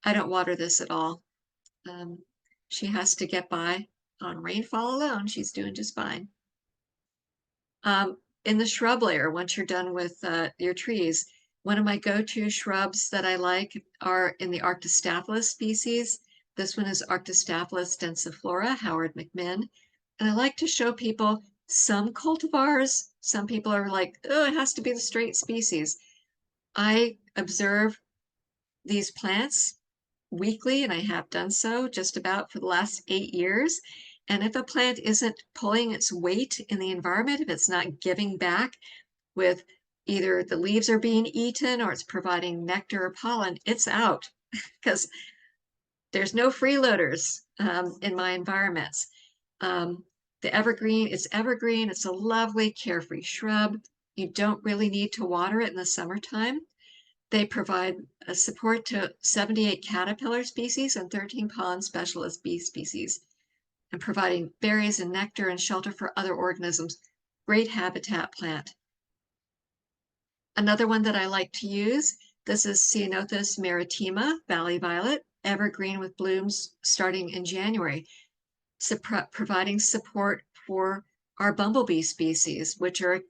I don't water this at all. She has to get by on rainfall alone. She's doing just fine. In the shrub layer, once you're done with your trees, one of my go-to shrubs that I like are in the Arctostaphylos species. This one is Arctostaphylos densiflora, Howard McMinn. And I like to show people some cultivars. Some people are like, oh, it has to be the straight species. I observe these plants weekly, and I have done so just about for the last 8 years. And if a plant isn't pulling its weight in the environment, if it's not giving back with either the leaves are being eaten or it's providing nectar or pollen, it's out because there's no freeloaders in my environments. The evergreen, it's a lovely carefree shrub. You don't really need to water it in the summertime. They provide support to 78 caterpillar species and 13 pollen specialist bee species, and providing berries and nectar and shelter for other organisms. Great habitat plant. Another one that I like to use, this is Ceanothus maritima, valley violet, evergreen with blooms starting in January, providing support for our bumblebee species, which are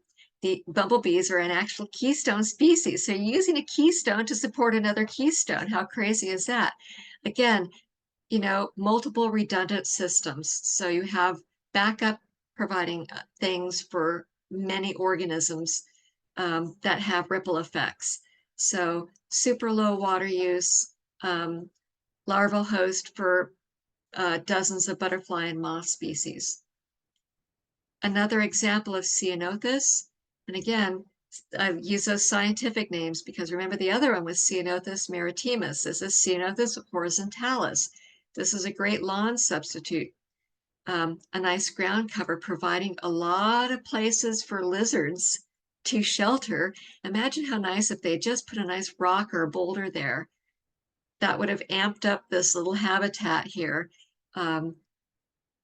the bumblebees are an actual keystone species. So you're using a keystone to support another keystone. How crazy is that? Again, you know, multiple redundant systems. So you have backup providing things for many organisms that have ripple effects. So super low water use, larval host for dozens of butterfly and moth species. Another example of Ceanothus, and again, I use those scientific names because remember the other one was Ceanothus maritimus. This is Ceanothus horizontalis. This is a great lawn substitute. A nice ground cover, providing a lot of places for lizards to shelter. Imagine how nice if they just put a nice rock or a boulder there. That would have amped up this little habitat here.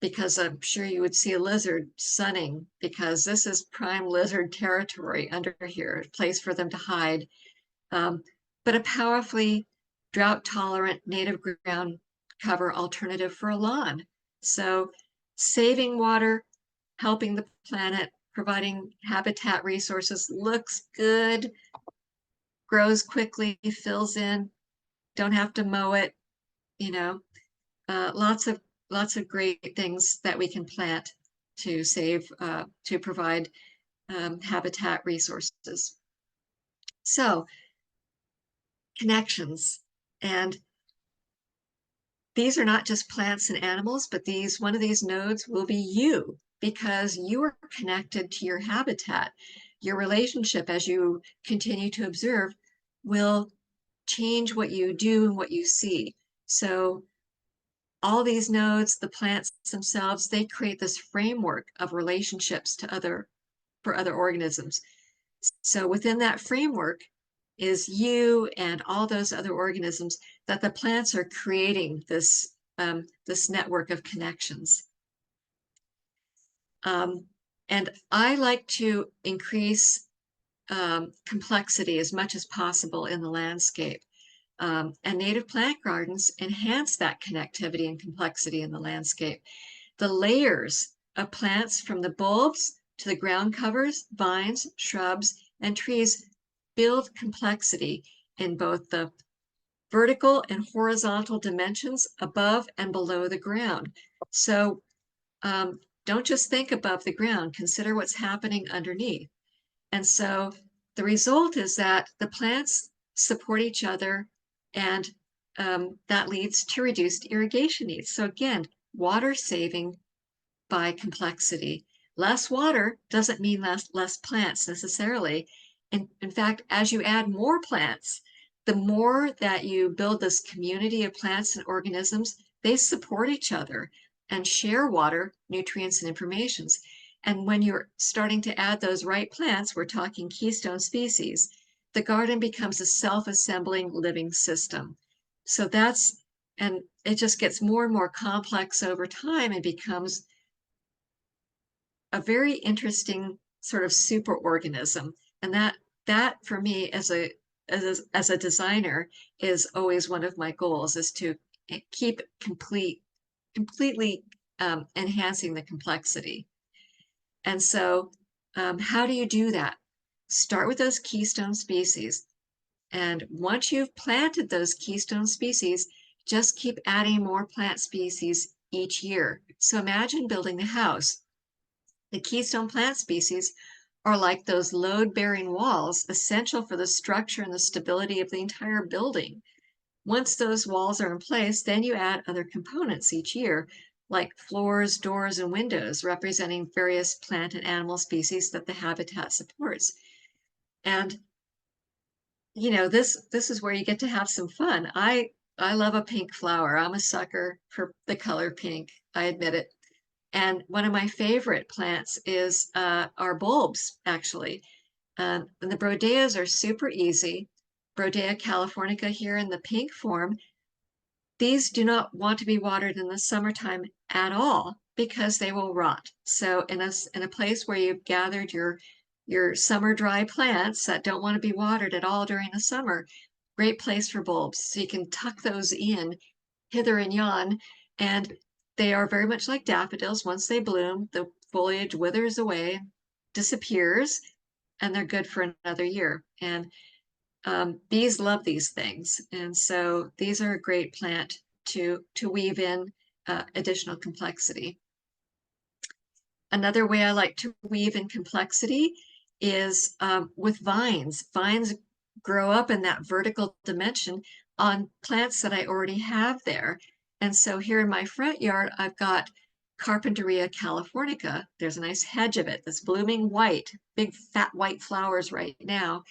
Because I'm sure you would see a lizard sunning because this is prime lizard territory under here, a place for them to hide. But a powerfully drought tolerant native ground cover alternative for a lawn. So saving water, helping the planet, providing habitat resources, looks good, grows quickly, fills in, don't have to mow it, you know, lots of great things that we can plant to save, to provide habitat resources. So connections, and these are not just plants and animals, but one of these nodes will be you because you are connected to your habitat. Your relationship as you continue to observe will change what you do and what you see. So all these nodes, the plants themselves, they create this framework of relationships for other organisms. So within that framework is you and all those other organisms that the plants are creating this this network of connections. And I like to increase complexity as much as possible in the landscape. And native plant gardens enhance that connectivity and complexity in the landscape. The layers of plants from the bulbs to the ground covers, vines, shrubs, and trees build complexity in both the vertical and horizontal dimensions above and below the ground. So don't just think above the ground, consider what's happening underneath. And so the result is that the plants support each other, and that leads to reduced irrigation needs. So again, water saving by complexity. Less water doesn't mean less plants necessarily. In fact, as you add more plants, the more that you build this community of plants and organisms, they support each other and share water, nutrients, and informations. And when you're starting to add those right plants, we're talking keystone species, the garden becomes a self-assembling living system. So and it just gets more and more complex over time and becomes a very interesting sort of superorganism. And that for me as a designer is always one of my goals, is to keep completely enhancing the complexity. And so how do you do that? Start with those keystone species. And once you've planted those keystone species, just keep adding more plant species each year. So imagine building a house. The keystone plant species are like those load-bearing walls, essential for the structure and the stability of the entire building. Once those walls are in place, then you add other components each year, like floors, doors, and windows, representing various plant and animal species that the habitat supports. And this is where you get to have some fun. I love a pink flower. I'm a sucker for the color pink. I admit it. And one of my favorite plants is our bulbs, actually. And the brodeas are super easy. Brodea californica here in the pink form. These do not want to be watered in the summertime at all because they will rot. So in a place where you've gathered your summer dry plants that don't want to be watered at all during the summer, great place for bulbs. So you can tuck those in hither and yon, and they are very much like daffodils. Once they bloom, the foliage withers away, disappears, and they're good for another year. And bees love these things. And so these are a great plant to weave in additional complexity. Another way I like to weave in complexity is with vines. Vines grow up in that vertical dimension on plants that I already have there. And so here in my front yard, I've got Carpinteria californica. There's a nice hedge of it that's blooming white, big fat white flowers right now.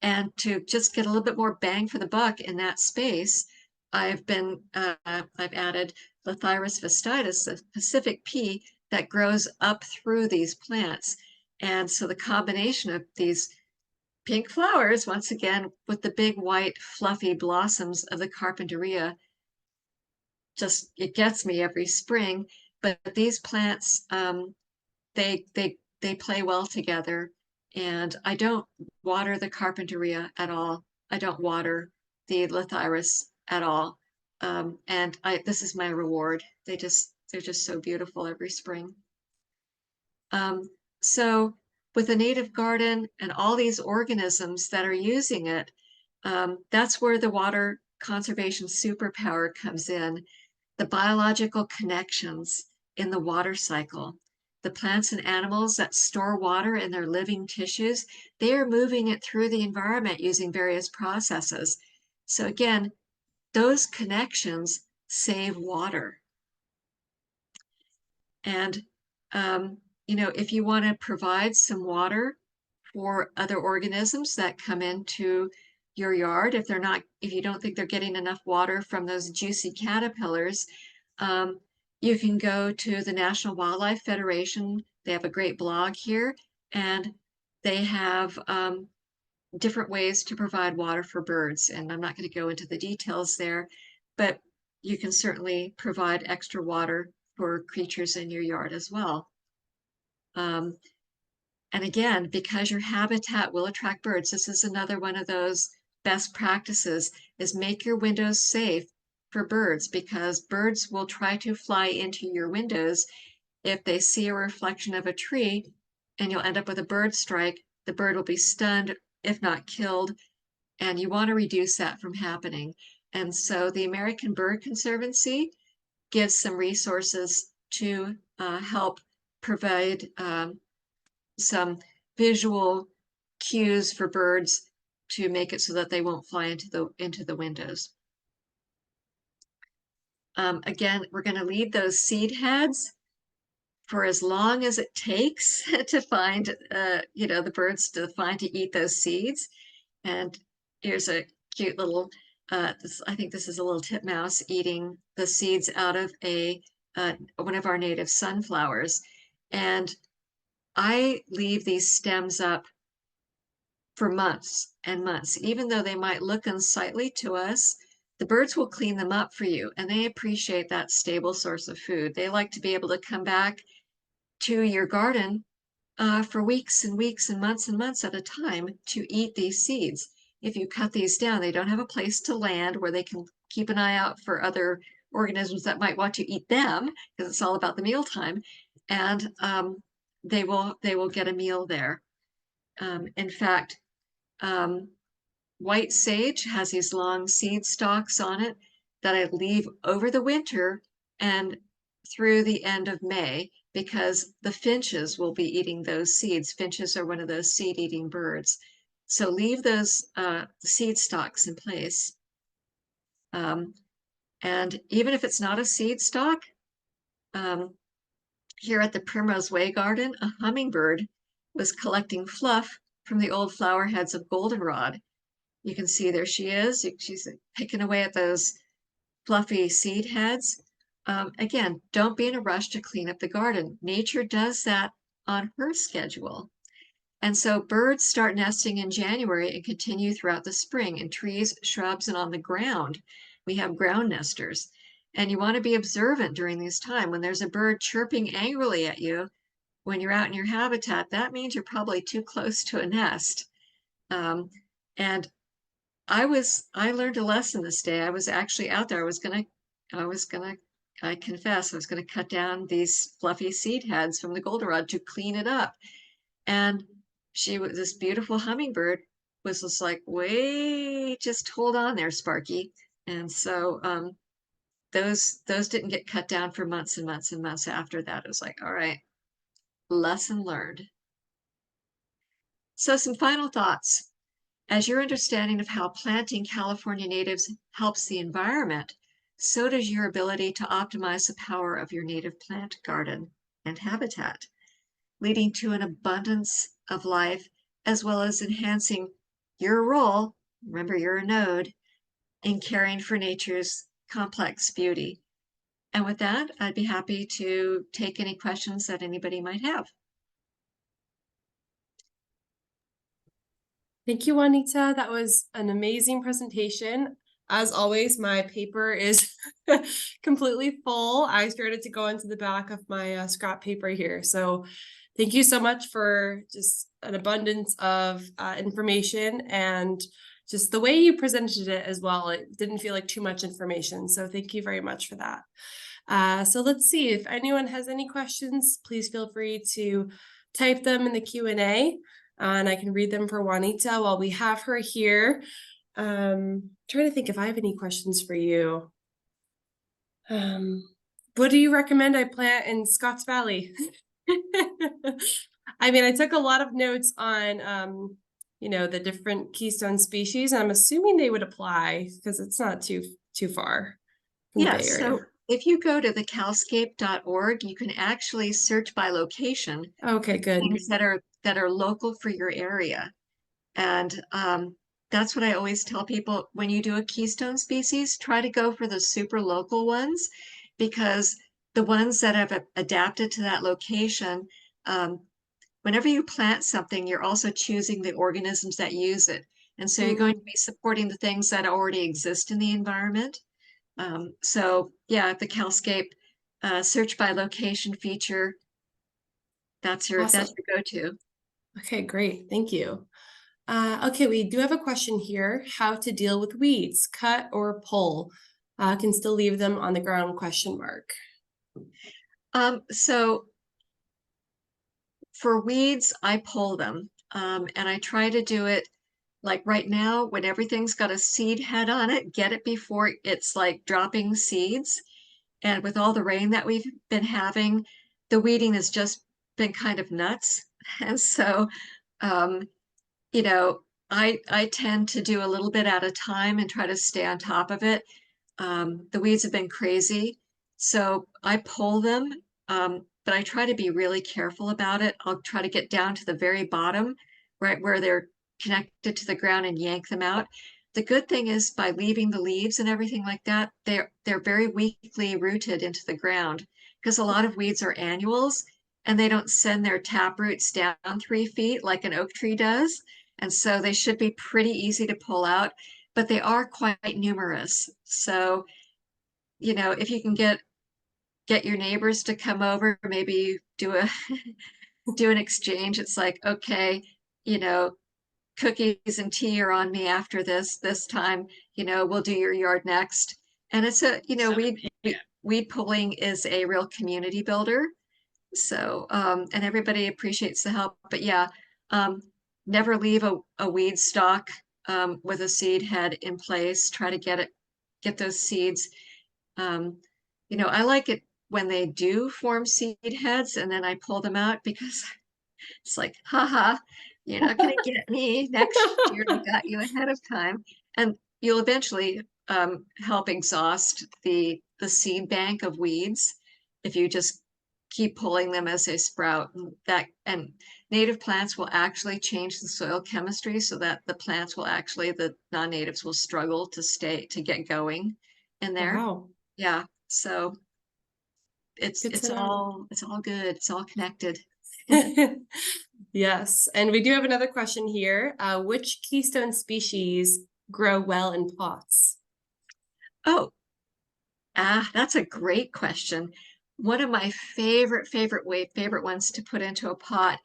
And to just get a little bit more bang for the buck in that space, I've added Lathyrus vastitis, the Pacific pea that grows up through these plants. And so the combination of these pink flowers, once again, with the big white fluffy blossoms of the Carpinteria, it gets me every spring. But these plants, they play well together. And I don't water the Carpinteria at all. I don't water the Lathyrus at all. And this is my reward. They're just so beautiful every spring. So with a native garden and all these organisms that are using it, that's where the water conservation superpower comes in. The biological connections in the water cycle. The plants and animals that store water in their living tissues, they are moving it through the environment using various processes. So again, those connections save water. And, if you want to provide some water for other organisms that come into your yard, if you don't think they're getting enough water from those juicy caterpillars, you can go to the National Wildlife Federation. They have a great blog here, and they have different ways to provide water for birds. And I'm not going to go into the details there, but you can certainly provide extra water for creatures in your yard as well. And again, because your habitat will attract birds, this is another one of those best practices, is make your windows safe for birds, because birds will try to fly into your windows if they see a reflection of a tree, and you'll end up with a bird strike. The bird will be stunned, if not killed, and you want to reduce that from happening. And so the American Bird Conservancy gives some resources to help provide some visual cues for birds to make it so that they won't fly into the windows. Again, we're going to leave those seed heads for as long as it takes to find, the birds to find to eat those seeds. And here's a cute little, I think this is a little titmouse eating the seeds out of one of our native sunflowers. And I leave these stems up for months and months. Even though they might look unsightly to us, the birds will clean them up for you, and they appreciate that stable source of food. They like to be able to come back to your garden for weeks and weeks and months at a time to eat these seeds. If you cut these down, they don't have a place to land where they can keep an eye out for other organisms that might want to eat them, because it's all about the mealtime, and they will get a meal there. In fact, white sage has these long seed stalks on it that I leave over the winter and through the end of May, because the finches will be eating those seeds. Finches are one of those seed-eating birds. So leave those seed stalks in place. And even if it's not a seed stalk, here at the Primrose Way Garden, a hummingbird was collecting fluff from the old flower heads of goldenrod. You can see there she is. She's picking away at those fluffy seed heads. Again, don't be in a rush to clean up the garden. Nature does that on her schedule. And so birds start nesting in January and continue throughout the spring in trees, shrubs, and on the ground. We have ground nesters. And you want to be observant during this time. When there's a bird chirping angrily at you when you're out in your habitat, that means you're probably too close to a nest. And I learned a lesson this day. I was actually out there. I confess, I was gonna cut down these fluffy seed heads from the goldenrod to clean it up. And this beautiful hummingbird was just like, wait, just hold on there, Sparky. And so those didn't get cut down for months and months and months after that. It was like, all right, lesson learned. So some final thoughts. As your understanding of how planting California natives helps the environment, so does your ability to optimize the power of your native plant garden and habitat, leading to an abundance of life, as well as enhancing your role, remember you're a node, in caring for nature's complex beauty. And with that, I'd be happy to take any questions that anybody might have. Thank you, Juanita. That was an amazing presentation. As always, my paper is completely full. I started to go into the back of my scrap paper here. So thank you so much for just an abundance of information, and just the way you presented it as well. It didn't feel like too much information. So thank you very much for that. So let's see if anyone has any questions, please feel free to type them in the Q&A. And I can read them for Juanita while we have her here. Trying to think if I have any questions for you. What do you recommend I plant in Scotts Valley? I mean, I took a lot of notes on, the different keystone species. And I'm assuming they would apply because it's not too far from the Bay Area. So if you go to thecalscape.org, you can actually search by location. Okay, good. Things that are local for your area. And that's what I always tell people. When you do a keystone species, try to go for the super local ones, because the ones that have adapted to that location, whenever you plant something, you're also choosing the organisms that use it. And so you're going to be supporting the things that already exist in the environment. So yeah, the Calscape search by location feature, that's your Awesome. go-to. Okay, great. Thank you. Okay, we do have a question here. How to deal with weeds, cut or pull? Can still leave them on the ground, question mark. So for weeds, I pull them. And I try to do it like right now when everything's got a seed head on it, get it before it's like dropping seeds. And with all the rain that we've been having, the weeding has just been kind of nuts. And so, um, you know, I tend to do a little bit at a time and try to stay on top of it. The weeds have been crazy, so I pull them, but I try to be really careful about it. I'll try to get down to the very bottom, right where they're connected to the ground, and yank them out. The good thing is by leaving the leaves and everything like that, they're very weakly rooted into the ground because a lot of weeds are annuals and they don't send their tap roots down 3 feet like an oak tree does. And so they should be pretty easy to pull out, but they are quite numerous. So, if you can get your neighbors to come over, maybe do a do an exchange. It's like, okay, you know, cookies and tea are on me after this time, we'll do your yard next. And it's weed pulling is a real community builder. So, and everybody appreciates the help. But yeah, um, never leave a weed stalk with a seed head in place. Try to get those seeds. Um, I like it when they do form seed heads and then I pull them out because it's like, haha, you're not going to get me next year. I got you ahead of time. And you'll eventually help exhaust the seed bank of weeds if you just keep pulling them as they sprout. And native plants will actually change the soil chemistry so that the non-natives will struggle to get going in there. Wow. Yeah. So Good to know. it's all good. It's all connected. Yes, and we do have another question here. Which keystone species grow well in pots? Oh, that's a great question. One of my favorite ones to put into a pot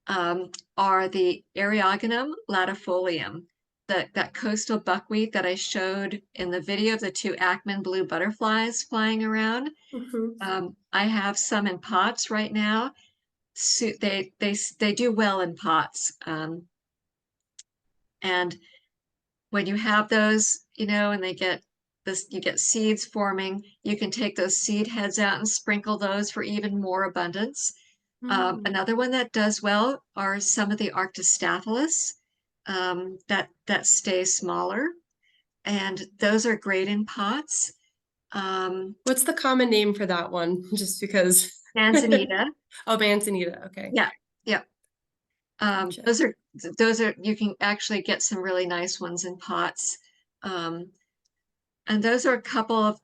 are the Eriogonum latifolium, that coastal buckwheat that I showed in the video of the two Ackman blue butterflies flying around. Mhm. I have some in pots right now. So they do well in pots. And when you have those, and you get seeds forming, you can take those seed heads out and sprinkle those for even more abundance. Mm. Another one that does well are some of the Arctostaphylos that stay smaller, and those are great in pots. What's the common name for that one? Just because. Manzanita, Oh, manzanita. Okay, yeah, yeah. gotcha. Those are you can actually get some really nice ones in pots. Um, And those are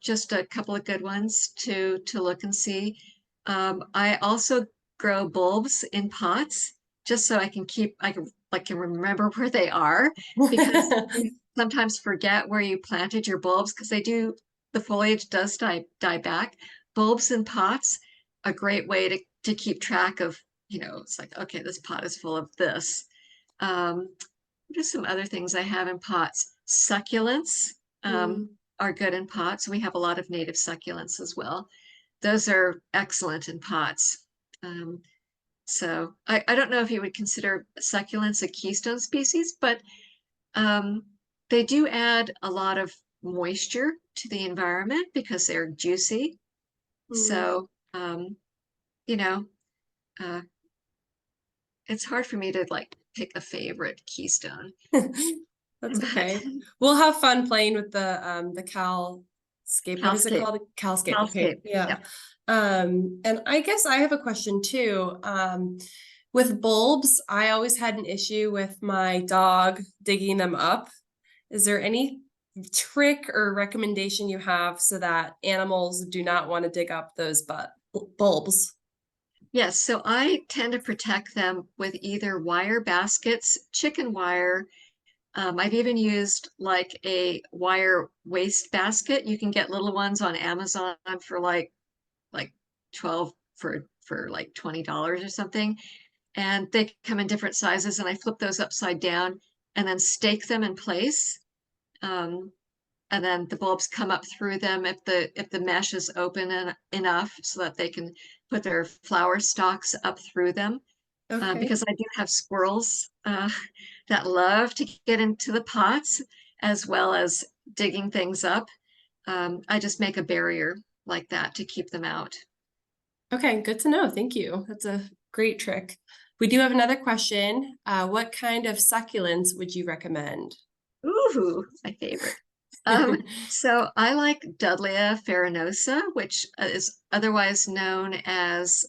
just a couple of good ones to look and see. I also grow bulbs in pots just so I can remember where they are because you sometimes forget where you planted your bulbs because the foliage does die back. Bulbs in pots, a great way to keep track of, it's like, okay, this pot is full of this. Um, just some other things I have in pots. Succulents Mm. are good in pots. We have a lot of native succulents as well. Those are excellent in pots. Um, so I don't know if you would consider succulents a keystone species, but um, they do add a lot of moisture to the environment because they're juicy. Mm. So, you know, uh, it's hard for me to like pick a favorite keystone. That's But okay. We'll have fun playing with the Calscape. What is it Calscape, called? Calscape. Okay. Calscape, Yeah. yeah. And I guess I have a question too. With bulbs, I always had an issue with my dog digging them up. Is there any trick or recommendation you have so that animals do not want to dig up those bulbs? Yes, so I tend to protect them with either wire baskets, chicken wire, I've even used like a wire waste basket. You can get little ones on Amazon for like 12 for like $20 or something. And they come in different sizes, and I flip those upside down and then stake them in place. Um, and then the bulbs come up through them if the mesh is open enough so that they can put their flower stalks up through them. Okay. Because I do have squirrels that love to get into the pots as well as digging things up. I just make a barrier like that to keep them out. Okay, good to know. Thank you. That's a great trick. We do have another question. What kind of succulents would you recommend? Ooh, my favorite. So I like Dudleya farinosa, which is otherwise known as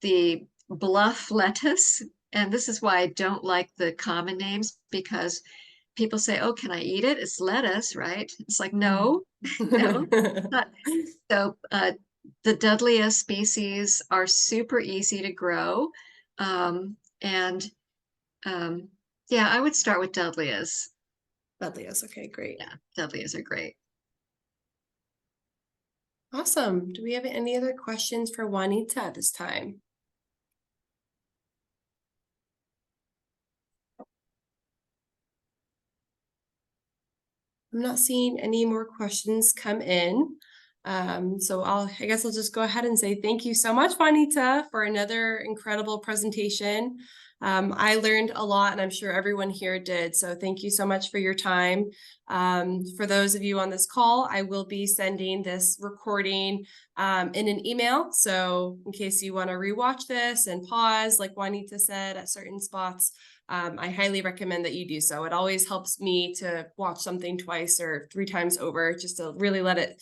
the bluff lettuce. And this is why I don't like the common names, because people say, "Oh, can I eat it? It's lettuce, right?" It's like, no, no, not. So the Dudleya species are super easy to grow. And yeah, I would start with Dudleyas. Dudley's. Okay, great. Yeah, Dudleyas are great. Awesome. Do we have any other questions for Juanita at this time? I'm not seeing any more questions come in. So I guess I'll just go ahead and say thank you so much, Juanita, for another incredible presentation. I learned a lot, and I'm sure everyone here did. So thank you so much for your time. For those of you on this call, I will be sending this recording in an email. So in case you want to rewatch this and pause, like Juanita said, at certain spots, I highly recommend that you do so. It always helps me to watch something twice or 3 times over just to really let it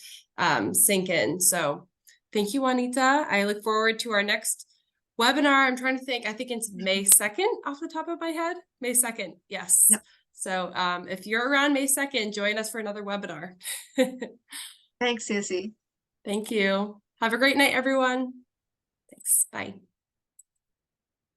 sink in. So thank you, Juanita. I look forward to our next webinar. I'm trying to think. I think it's May 2nd off the top of my head. May 2nd. Yes. Yep. So if you're around May 2nd, join us for another webinar. Thanks, Izzy. Thank you. Have a great night, everyone. Thanks. Bye.